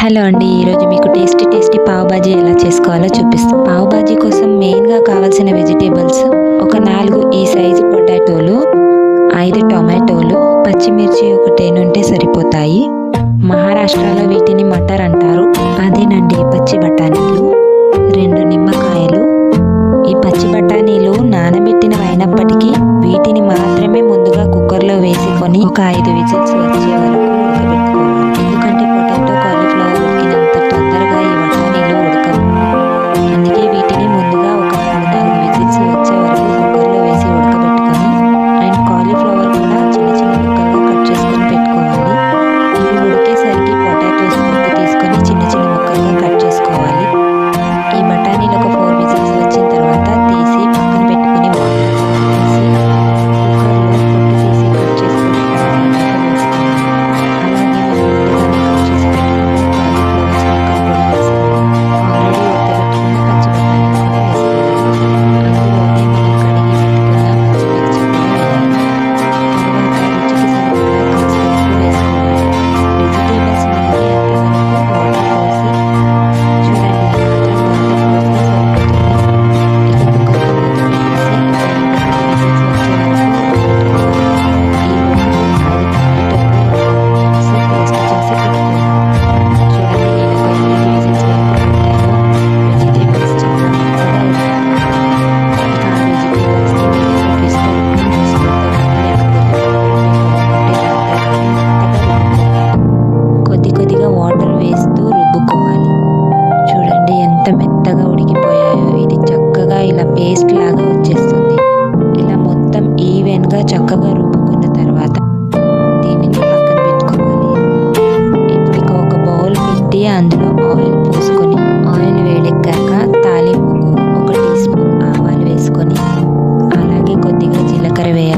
Hello అండి. ఈరోజు మీకు టేస్టీ టేస్టీ పావ్ బాజీ ఎలా చేసుకోవాలో చూపిస్తాం. పావ్ బాజీ కోసం మెయిన్గా కావాల్సిన వెజిటేబుల్స్ ఒక 4 ఈ సైజు పొటాటోలు, 5 టొమాటోలు, పచ్చిమిర్చి ఒక 10 ఉంటే సరిపోతాయి. మహారాష్ట్రలో వీటిని మటర్ అంటారు. అదేనండి పచ్చి బఠానీలు, 2 నిమ్మకాయలు. ఈ పచ్చి బఠానీలు నానబెట్టినవి అయినప్పటికీ వీటిని మాత్రమే ముందుగా కుక్కర్లో వేసుకొని ఒక 5 విజిల్స్ వచ్చే వరకు ఉడకబెట్టుకోవాలి. ఎందుకంటే పొటాటో కాలీఫ్లవర్ ఉడికినంత తొందరగా ఈ బఠానీలు ఉడకవు. అందుకే వీటిని ముందుగా ఒక 3-4 విజిల్స్ వచ్చే వరకు కుక్కర్లో వేసి ఉడకబెట్టుకొని అండ్ కాలీఫ్లవర్ కూడా చిన్న చిన్న ముక్కలుగా కట్ చేసుకొని పెట్టుకోవాలి. ఇవి ఉడికేసరికి పొటాటోస్ పొట్టు తీసుకొని చిన్న చిన్న ముక్కలుగా కట్ చేసుకోవాలి. ఈ బఠానీలు ఒక 4 విజిల్స్ వచ్చిన తర్వాత తీసి పక్కన పెట్టుకుని వాటర్ తీసి కుక్కర్లో పొట్టు తీసి కట్ చేసుకొని అలాగే మనం ముందుగానే కట్ చేసి పెట్టుకున్న కాలీఫ్లవర్స్ ముక్కలు కూడా వేసుకొని ఆల్రెడీ ఉడకబెట్టుకున్న పచ్చి బఠానీలు కూడా వేసుకోవాలి. అందులోనే మనం కడిగి పెట్టుకున్న పచ్చిమిర్చి కూడా వేయాలి. తర్వాత రుచికి సరిపడా కాస్త ఉప్పు వేసుకోవాలి. వెజిటేబుల్స్ మునిగేంత వరకు వాటర్ పోసి చూడండి, ఈ మాత్రం వాటర్ పోస్తే సరిపోతుంది. ఇక కుక్కర్లో మూత పెట్టేసి ఒక 2-3 విజిల్స్ వచ్చే వరకు ఉడకబెట్టుకోవాలి. ఈలోపు 5 టమాటోలు మిక్సీ పేస్ట్ చేసి పెట్టుకోవాలి. చూడండి, నేను ఒక 8 విజిల్స్ వరకు పెట్టాను. వెజిటేబుల్స్ చాలా మెత్తగా ఉడకాలి. ఇక ఆ వెజిటేబుల్స్ని మీడియం తీసుకోవాలి, స్పూన్తో లేకపోతే బాగుంటే దాంతో మెత్తగా రుబ్బుకోవాలి. కొద్ది కొద్దిగా వాటర్ వేస్తూ రుబ్బుకోవాలి. చూడండి ఎంత మెత్తగా ఉడికిపోయాయో. ఇది చక్కగా ఇలా పేస్ట్ లాగా వచ్చేస్తుంది. ఇలా మొత్తం ఈవెన్గా చక్కగా రుబ్బుకున్న తర్వాత దీనిని పక్కన పెట్టుకోవాలి. ఇప్పుడు ఇక ఒక బౌల్ పెట్టి అందులో ఆయిల్ పోసుకొని ఆయిల్ వేడెక్కాక తాలింపుకు 1 టీ స్పూన్ ఆవాలు వేసుకొని అలాగే కొద్దిగా జీలకర్ర వేయాలి.